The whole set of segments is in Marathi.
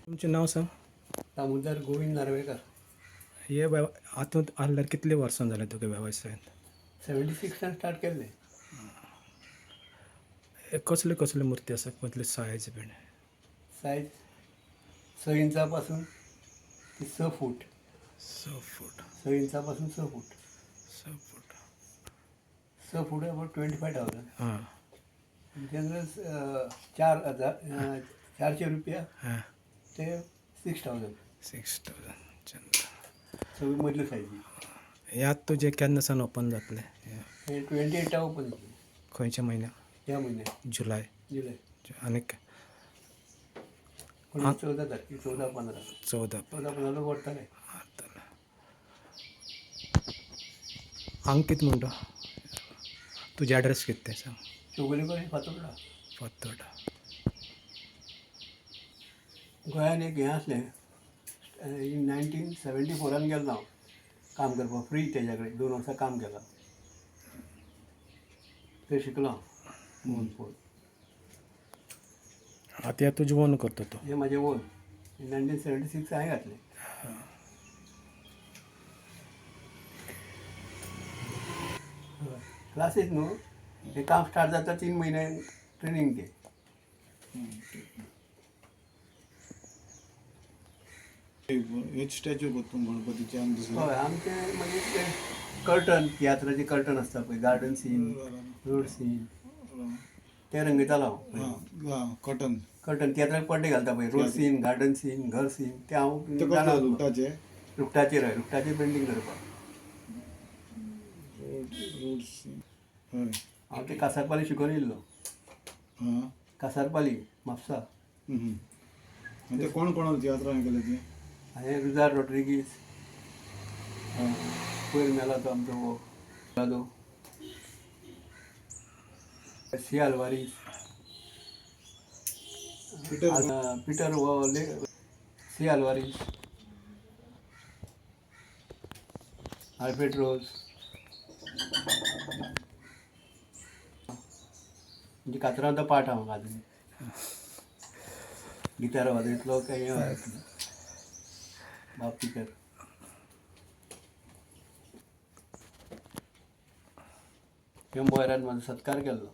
तुमचें नांव सांग. दामोदर गोविंद नार्वेकर. हे हातूंत आसल्यार कितले वर्सां जाले तुका वेवसायांत? 76 स्टार्ट केल्लें. कसले कसले मुर्ती आसा, कसले सायज बीन? सायज 6 इंचा पासून ती 6 फूट. 6 फूट. 6 इंचा पासून 6 फूट. 6 फूट. 6 फूट अबाउट 25,000. हां जनरल 4,000 रुपया हां ते 6,000. 6,000. सगळी मदल्यो सायजी. हे आतां तुजें केन्ना सावन ओपन जातलें? हे 28 ओपन जातलें खंयच्या म्हयन्याक? ह्या म्हयन्यात जुलय. जुलय. आनीक 14 तारखेक 14-15 14 14-15 लोक व्हरतले. हांगा कितें म्हणटा तुजें एड्रेस कितें तें सांग. चौगुलेकर फातोर्डा. फातोर्डा. गोंयान एक हें आसलें 1974 गेल्लो हांव काम करपाक फ्री तेज्या कडेन 2 वर्सां काम केलां. थंय शिकलो हांव मोहन पोळ. आतां तुजें ओन करता तूं? हें म्हाजें ओन. 1976 हांवें घातलें. क्लासीस न्हू. हें काम स्टार्ट जाता 3 म्हयने ट्रेनींग तें. एक स्टॅच्यू करतो गणपतीचे आनी दुसरे हय आमचें मागीर तें कर्टन तियात्राचें कर्टन आसता पळय, गार्डन सीन, रोड सीन, तें रंगयतालो हांव. कॉटन कर्टन तियात्राक पड्डे घालता पळय, रोड सीन, गार्डन सीन, घर सीन, तें हांव ते कसले लुटाचे रुखटाचेर हय रुखटाचेर पेंटींग करपाक. रोड्स हय हांव तें कासारपाली शिकोवन येयल्लो. हां कासारपाली म्हापसा. आनी ते कोण कोणाल तियात्र हांवें केलें तें हांवें रुजार रॉड्रिगीस, हां पयर मेला तो आमचो वो जादव, सी आल्वारीस, पिटर वो सी आल्वारीस, आल्फ्रेड रोज. म्हणजे कातरां तो पार्ट हांव आजून गिटार वाजयतलो काय हें वाजयतलो. बाप पिटर. ह्या मोयरान म्हाजो सत्कार केल्लो.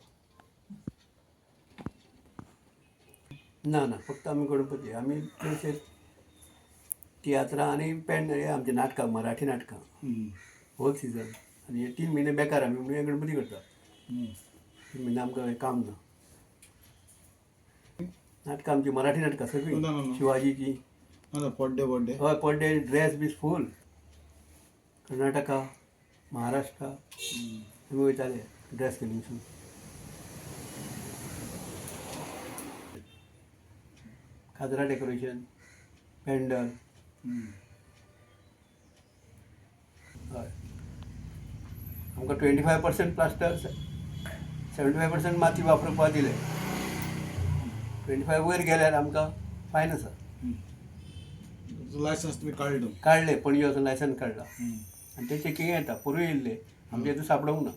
ना ना फक्त आमी गणपती. आमी चडशे तियात्रां आनी हे आमचे नाटकां, मराठी नाटकां वर्क सिजन. आनी हे 3 म्हयने बेकार आमी म्हणून हे गणपती करता. 3 म्हयने आमकां हें काम ना. नाटकां आमची मराठी नाटकां सगळीं ना. शिवाजीची. पड्डे हय पड्डे ड्रेस बीस फूल. कर्नाटका, महाराष्ट्रा आमी वयताले ड्रेस घेवन. काजरा डेकोरेशन, पेंडल. हय आमकां 25% प्लास्टर, 75% माती वापरपाक दिले. 25 वयर गेल्यार आमकां फायन आसा. लायसन्स तुमी काडले पणजे वचून लायसन्स काडला. आनी ते चेकींग येता. पोरूं येयल्ले आमच्या हितून सापडूंक ना.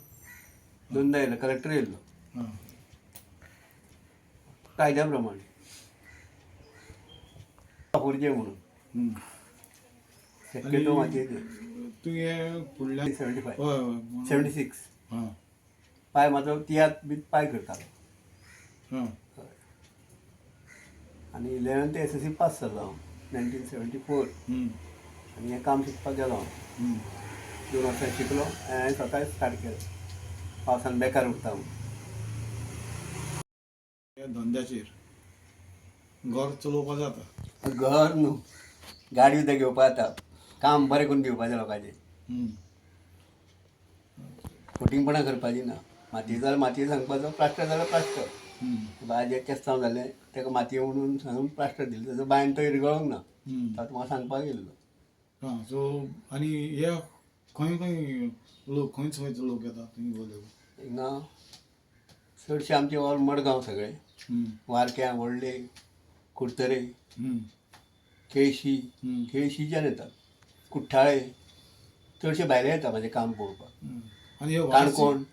2दा येयलो कलेक्टर येयल्लो कायद्या प्रमाणे वापरचें म्हणून. शक्यतो म्हाजे तुवें फुडल्या 76 हां पांय म्हाजो तियात्र बी पांय करतालो. हां आनी 11th SSC पास जालो हांव 1974. आनी हें काम शिकपाक गेलो हांव. 2 वर्सां शिकलो आनी हांवें स्वता स्टार्ट केलें. पावसान बेकार उरता म्हूण. ह्या धंद्याचेर घर चलोवपा जाता. घर न्हू गाडी सुद्दां घेवपा जाता. काम बरें करून दिवपाचें लोकांचें. खोटींगपणां करपाची ना. मातयेचो जाल्यार मातये सांगपाचो, प्लास्टर जाल्यार प्लास्टर. बायलें केंसांव जालें ताका मातये म्हणून सांगून प्लास्टर दिलें. ताजो बायन तो इरगळोंक ना. तो म्हाका सांगपाक येयल्लो. हां सो आनी हे खंय खंय लोक खंयचो लोक येता तुमी बोलले हिंगा चडशे आमचे ऑल मडगांव सगळे. वारक्यां, व्हडले, कुडतरे, केळशीच्यान येतात. कुठ्ठाळे चडशे भायले येता म्हाजें काम पळोवपाक. आनी हे काणकोण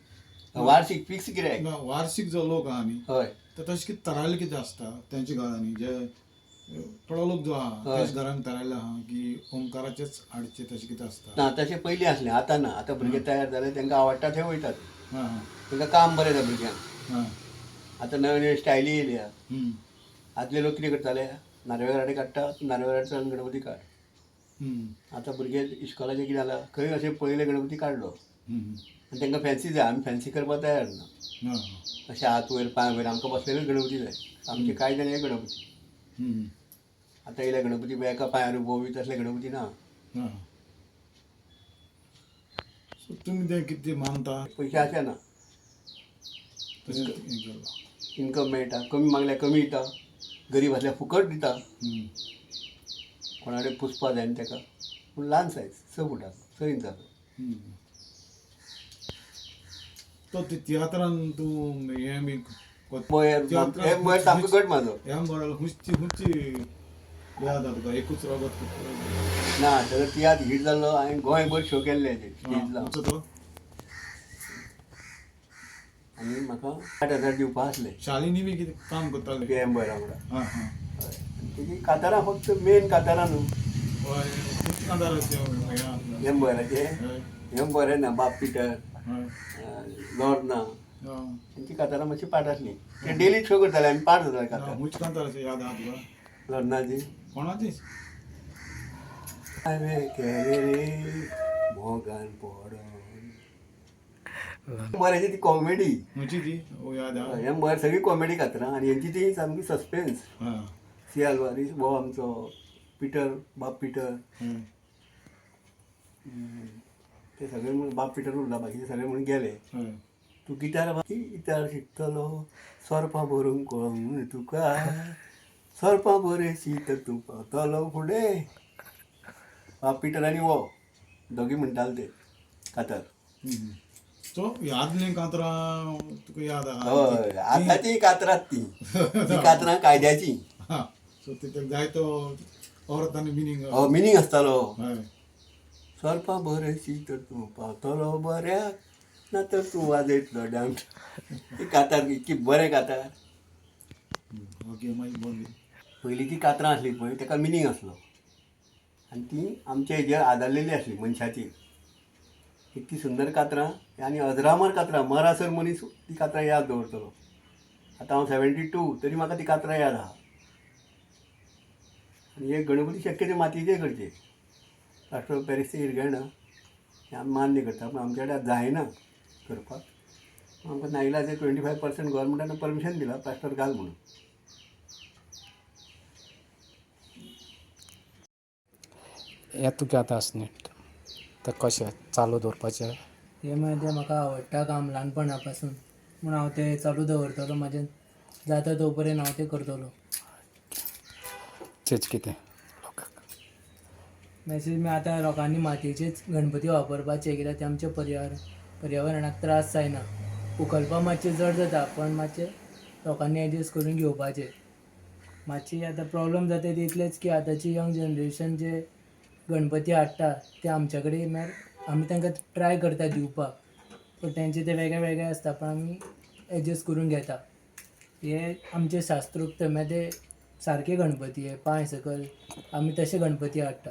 वार्षिक फिक्स कित्याक वार्षिक जो लोक आहा न्ही हय ते तशें कितें थरायलें कितें आसता तेंच्या घरांनी जे थोडो लोक जो आहा हय. तेच घरान थारायला आहा की ओंकाराचेच हाडचे तशें कितें आसता. ना तशें पयलीं आसलें, आतां ना. आतां भुरगे तयार जाले, तांकां आवडटा थंय वयतात. हां हां तांकां काम बरें जाता भुरग्यांक. हां आतां नवे नवे स्टायली येयल्या. हम्म, आदले लोक कितें करताले, नारव्या घराडे काडटा, नारव्या घराडच्यान गणपती काड. हम्म, आतां भुरगे इस्कॉलाचे कितें जालां, खंय अशें पयले गणपती काडलो हम्म, आनी तांकां फॅन्सी जाय. आमी फॅन्सी करपाक तयार ना. हां हां अशें हात वयर पांय वयर आमकां बसलेलेच गणपती जाय. आमचे कांय जाण हे गणपती. हम्म, आतां येयले गणपती पळय, एका पांयार उबो तसले गणपती ना. हां. सो तुमी तें कितें मानता पयशे आसना, तशें हें केलां. इन्कम मेळटा, कमी मागल्यार कमी दिता, गरीब आसल्यार फुकट दिता. हम्म, कोणा कडेन पुसपा जाय न्ही ताका. पूण ल्हान सायज 6 फुटाचो 6 इंचाचो. हम्म. तो ते तियात्रान तूं हें बी हे मयर सामको घट म्हाजो. ह्या बरोबर हुंची याद आहा तुका एकूच रगत ना तेजो तियात्र हिट जाल्लो, हांवें गोंयभर शो केल्ले स्टेज लावन. हुंचो तो आनी म्हाका 8,000 दिवपा आसले शालिनी बी कितें काम करताले. PM बरा वांगडा. हां हां तेजी कातारां फक्त मेन कातारां न्हू. हय खूब कांतार अशें हें आसलें. एम्बराचे हय एम्बर ना, बाप पिटर, हय लॉर्ना, हां तेंची कातारां मातशी पाट आसली. ते डेली शो करताले, आमी पाट जाताले कातार. हुंच कांतार अशें याद आहा तुका लॉर्नाची कोणाची हांवें केलें रे मोगान पडोन. एम्बराची ती कॉमेडी. हुंची ती ओ याद आहा एम्बर सगळी कॉमेडी कातरां आनी हेंची ती सामकी सस्पेन्स. हां सी आल्वारीस हो आमचो पिटर, बाप पिटर, हय ते सगळे म्हणून बाप पिटर उरला, बाकीचे सगळे म्हणून गेले. हय तूं गिटार शिकतलो, सोरपां भरूंक कळोंक तुका, सोरपां बरेशी तर तूं पावतलो फुडें. बाप पिटर आनी वो दोगी म्हणटाले ते कातर. सो यादलीं कांतरां तुका याद आहा हय आतांची कातरात ती कातरां कायद्याची. हां सो तितून जायतो अर्थ आनी मिनींग मिनींग आसतालो. हय सोरपां बरेशी तर तूं पावतलो बऱ्याक, ना तर तूं वाजयतलो डांस. ती कातार इतकी बरें कातार. ओके मागीर बोल पयलींची कातरां आसली पळय ताका मिनींग आसलो आनी ती आमच्या हेजेर आदारलेली आसली मनशाची. इतकी सुंदर कातरां आनी अजरामर कातरां, मरासर मनीस ती कातरां याद दवरतलो. आतां हांव 72 तरी म्हाका ती कातरां याद आहा. आनी हे गणपती शक्य ते मातयेचे करचे. प्लास्टर ऑफ पॅरिस ते इरगळना हें आमी मान्य करता, पूण आमच्या कडेन जायना करपाक. आमकां नाइलाज 25% गोवोरमेंटान परमिशन दिला प्लास्टर घाल म्हणून. हें तुका आतां आस न्ही तें कशें चालू दवरपाचें. हें म्हणजे म्हाका आवडटा काम ल्हानपणा पासून, म्हूण हांव तें चालू दवरतलो. म्हाजें जाता तो पर्यंत हांव तें करतलो. चेच कितें लोकांक मॅसेज मी आतां लोकांनी मातयेचेच गणपती वापरपाचे, कित्याक ते आमच्या पर्यावरणाक त्रास जायना. उखलपा मातशें जड जाता, पण मातशें लोकांनी एडजस्ट करून घेवपाचें. मातशी आतां प्रॉब्लम जाता ती इतलेंच की आतांची यंग जनरेशन जे गणपती हाडटा ते आमच्या कडेन आमी तांकां ट्राय करता दिवपाक, पण तेंचे ते वेगळे वेगळे आसता, पण आमी एडजस्ट करून घेता. हे आमचे शास्त्रोक्त मागीर ते सारके गणपती हे पांय सकयल आमी तशे गणपती हाडटा.